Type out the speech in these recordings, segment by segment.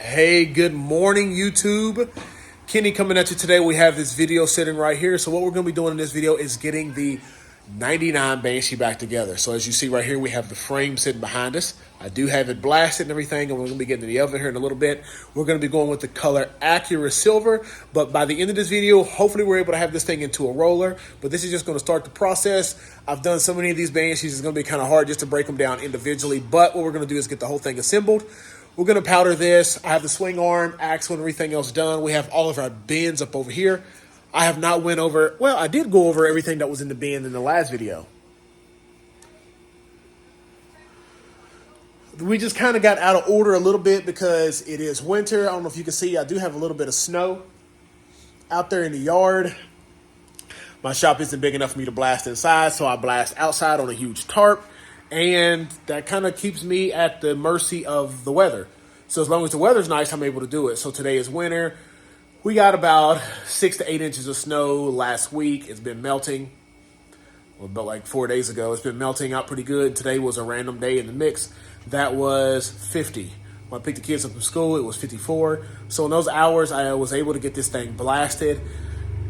Hey, good morning, YouTube. Kenny coming at you today. We have this video sitting right here. So what we're going to be doing in this video is getting the 99 Banshee back together. So as you see right here, we have the frame sitting behind us. I do have it blasted and everything, and we're going to be getting to the oven here in a little bit. We're going to be going with the color Accurate Silver, but by the end of this video, hopefully we're able to have this thing into a roller, but this is just going to start the process. I've done so many of these Banshees, it's going to be kind of hard just to break them down individually, but what we're going to do is get the whole thing assembled. We're going to powder this. I have the swing arm, axle, and everything else done. We have all of our bins up over here. I have not went over, well, I did go over everything that was in the bin in the last video. We just kind of got out of order a little bit because it is winter. I don't know if you can see, I do have a little bit of snow out there in the yard. My shop isn't big enough for me to blast inside, so I blast outside on a huge tarp. And that kind of keeps me at the mercy of the weather. So as long as the weather's nice, I'm able to do it. So today is winter. We got about 6 to 8 inches of snow last week. It's been melting. Well, about like 4 days ago, it's been melting out pretty good. Today was a random day in the mix. That was 50. When I picked the kids up from school, it was 54. So in those hours, I was able to get this thing blasted.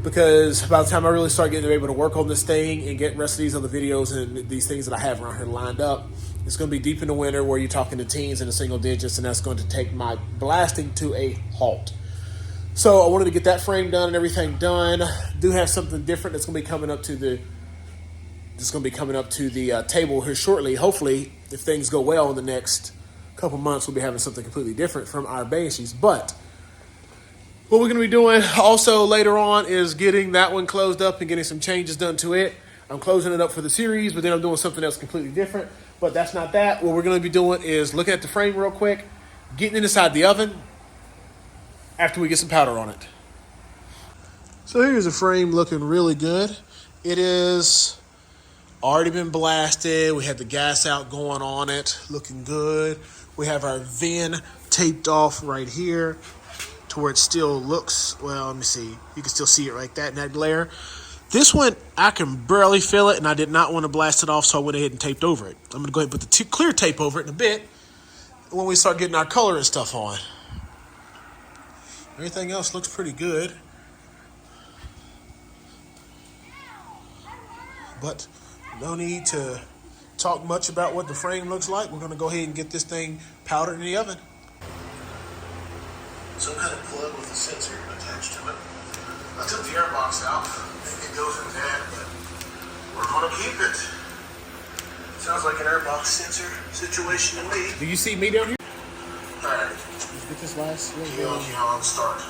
Because by the time I really start getting able to work on this thing and get rest of these other videos and these things that I have around here lined up, it's going to be deep in the winter where you're talking to teens in the single digits, and that's going to take my blasting to a halt. So I wanted to get that frame done and everything done. Do have something different that's going to be coming up to the table here shortly. Hopefully, if things go well in the next couple months, we'll be having something completely different from our Banshees. But what we're going to be doing also later on is getting that one closed up and getting some changes done to it. I'm closing it up for the series, but then I'm doing something else completely different. But that's not that. What we're going to be doing is looking at the frame real quick, getting it inside the oven after we get some powder on it. So here's the frame looking really good. It is already been blasted. We had the gas out going on it, looking good. We have our VIN taped off right here to where it still looks, well, let me see. You can still see it right there in that glare. This one, I can barely feel it, and I did not want to blast it off, so I went ahead and taped over it. I'm going to go ahead and put the clear tape over it in a bit when we start getting our color and stuff on. Everything else looks pretty good. But no need to talk much about what the frame looks like. We're going to go ahead and get this thing powdered in the oven. Some kind of plug with a sensor attached to it. I took the air box out. Maybe it goes in that, but we're going to keep it. Sounds like an air box sensor situation to me. Do you see me down here? All right. Let's get this last little bit. I'll start.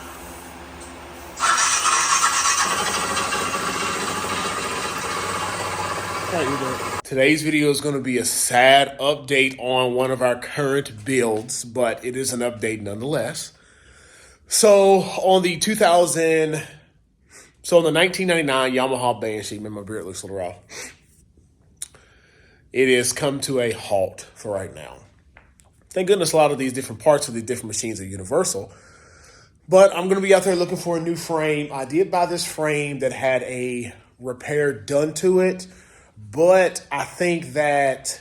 Today's video is going to be a sad update on one of our current builds, but it is an update nonetheless. So on the 1999 Yamaha Banshee, man, my beard looks a little rough. It has come to a halt for right now. Thank goodness a lot of these different parts of the different machines are universal. But I'm going to be out there looking for a new frame. I did buy this frame that had a repair done to it, but I think that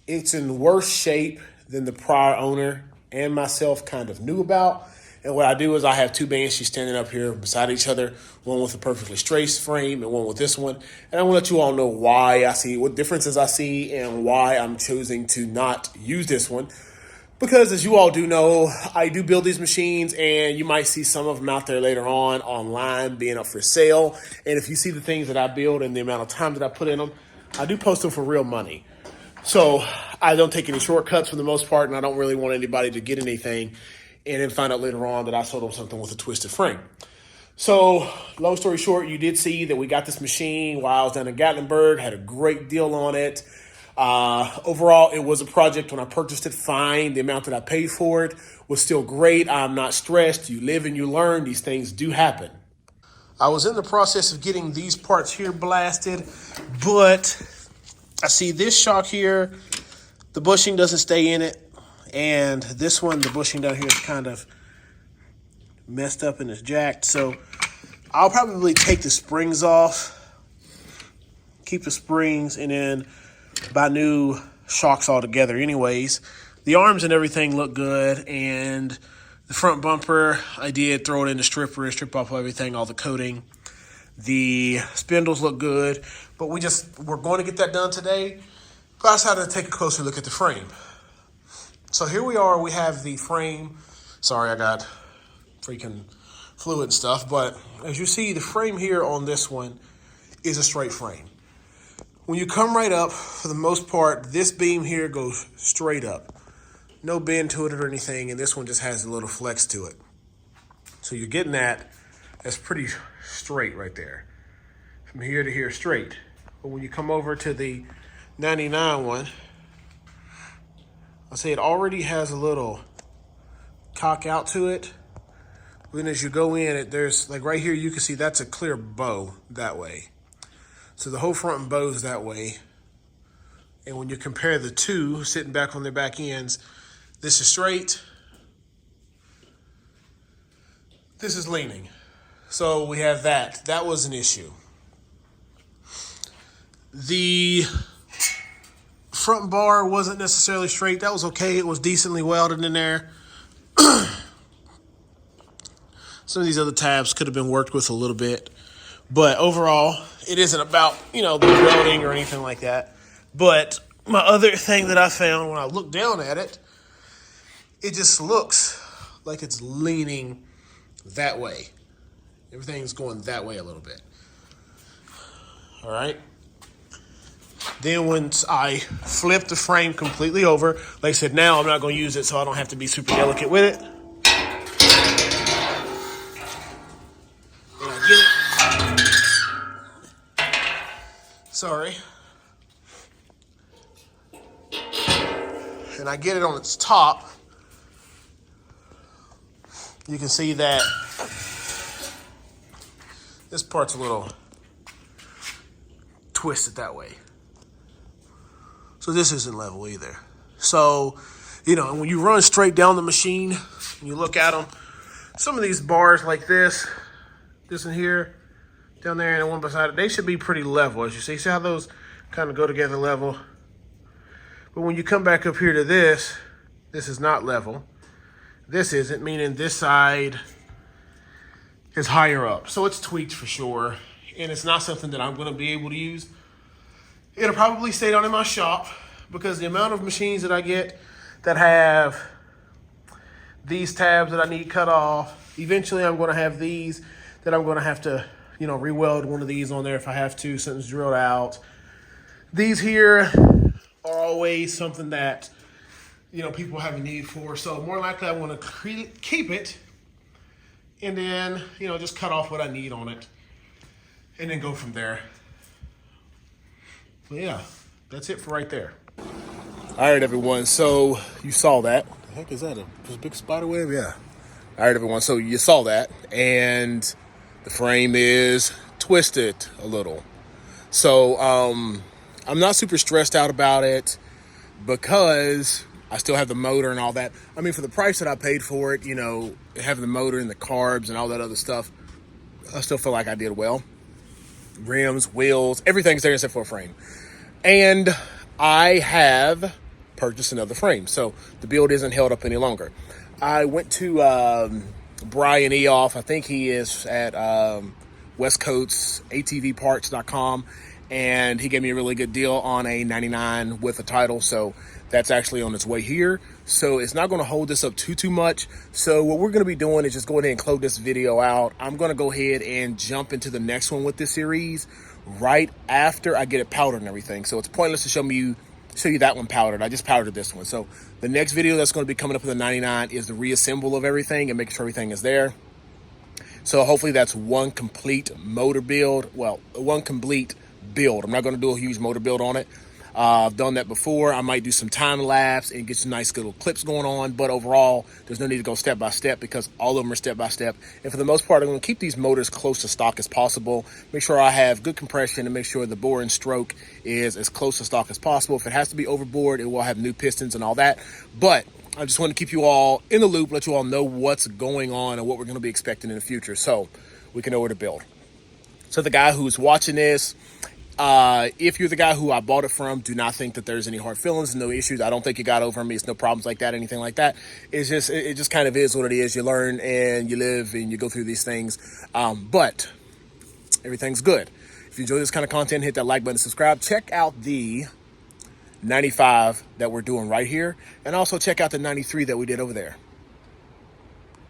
it's in worse shape than the prior owner and myself kind of knew about. And what I do is I have two Banshees standing up here beside each other, one with a perfectly straight frame and one with this one. And I want to let you all know why I see, what differences I see, and why I'm choosing to not use this one. Because as you all do know, I do build these machines, and you might see some of them out there later on online being up for sale. And if you see the things that I build and the amount of time that I put in them, I do post them for real money. So I don't take any shortcuts for the most part, and I don't really want anybody to get anything and then find out later on that I sold them something with a twisted frame. So long story short, you did see that we got this machine while I was down in Gatlinburg, had a great deal on it. Overall, it was a project when I purchased it, fine. The amount that I paid for it was still great. I'm not stressed. You live and you learn. These things do happen. I was in the process of getting these parts here blasted, but I see this shock here, the bushing doesn't stay in it. And this one, the bushing down here is kind of messed up and is jacked. So I'll probably take the springs off, keep the springs, and then buy new shocks altogether anyways. The arms and everything look good, and the front bumper, I did throw it in the stripper, strip off everything, all the coating. The spindles look good, but we're going to get that done today. But I decided to take a closer look at the frame. So here we are, we have the frame. Sorry, I got freaking fluid and stuff, but as you see, the frame here on this one is a straight frame. When you come right up, for the most part, this beam here goes straight up. No bend to it or anything, and this one just has a little flex to it. So you're getting that's pretty straight right there. From here to here, straight. But when you come over to the 99 one, I'll say it already has a little cock out to it. Then as you go in, there's, like right here, you can see that's a clear bow that way. So the whole front bows that way. And when you compare the two, sitting back on their back ends, this is straight, this is leaning. So we have that. That was an issue. The front bar wasn't necessarily straight. That was okay. It was decently welded in there. Some of these other tabs could have been worked with a little bit. But overall, it isn't about, the welding or anything like that. But my other thing that I found when I looked down at it, it just looks like it's leaning that way. Everything's going that way a little bit. All right. Then once I flip the frame completely over, like I said, now I'm not going to use it so I don't have to be super delicate with it. And I get it. Sorry. And I get it on its top. You can see that this part's a little twisted that way. So this isn't level either. So, and when you run straight down the machine, and you look at them, some of these bars like this in here, down there, and the one beside it, they should be pretty level, as you see. See how those kind of go together level? But when you come back up here to this is not level. This isn't, meaning this side is higher up. So it's tweaked for sure. And it's not something that I'm going to be able to use. It'll probably stay down in my shop because the amount of machines that I get that have these tabs that I need cut off, eventually I'm going to have these that I'm going to have to, re-weld one of these on there if I have to, something's drilled out. These here are always something that people have a need for. So more likely I want to keep it and then, just cut off what I need on it and then go from there. But yeah, that's it for right there. All right, everyone. So you saw that. The heck is that? A big spider web? Yeah. All right, everyone. So you saw that. And the frame is twisted a little. So I'm not super stressed out about it because I still have the motor and all that. I mean, for the price that I paid for it, having the motor and the carbs and all that other stuff, I still feel like I did well. Rims, wheels, everything's there except for a frame. And I have purchased another frame, so the build isn't held up any longer. I went to Brian Eoff. I think he is at West Coast's ATVparts.com, and he gave me a really good deal on a 99 with a title, so that's actually on its way here. So it's not going to hold this up too much. So what we're going to be doing is just go ahead and close this video out. I'm going to go ahead and jump into the next one with this series right after I get it powdered and everything. So it's pointless to show you that one powdered. I just powdered this one. So the next video that's going to be coming up with the 99 is the reassemble of everything and making sure everything is there. So hopefully that's one complete motor build. Well, one complete build. I'm not going to do a huge motor build on it. I've done that before. I might do some time lapse and get some nice little clips going on, but overall, there's no need to go step by step because all of them are step by step. And for the most part, I'm going to keep these motors close to stock as possible. Make sure I have good compression and make sure the bore and stroke is as close to stock as possible. If it has to be overboard, it will have new pistons and all that. But I just want to keep you all in the loop, let you all know what's going on and what we're going to be expecting in the future so we can know where to build. So the guy who's watching this, If you're the guy who I bought it from, do not think that there's any hard feelings, no issues. I don't think you got over me. It's no problems like that, anything like that. It's just, it just kind of is what it is. You learn and you live and you go through these things. But everything's good. If you enjoy this kind of content, hit that like button, subscribe. Check out the 95 that we're doing right here. And also check out the 93 that we did over there.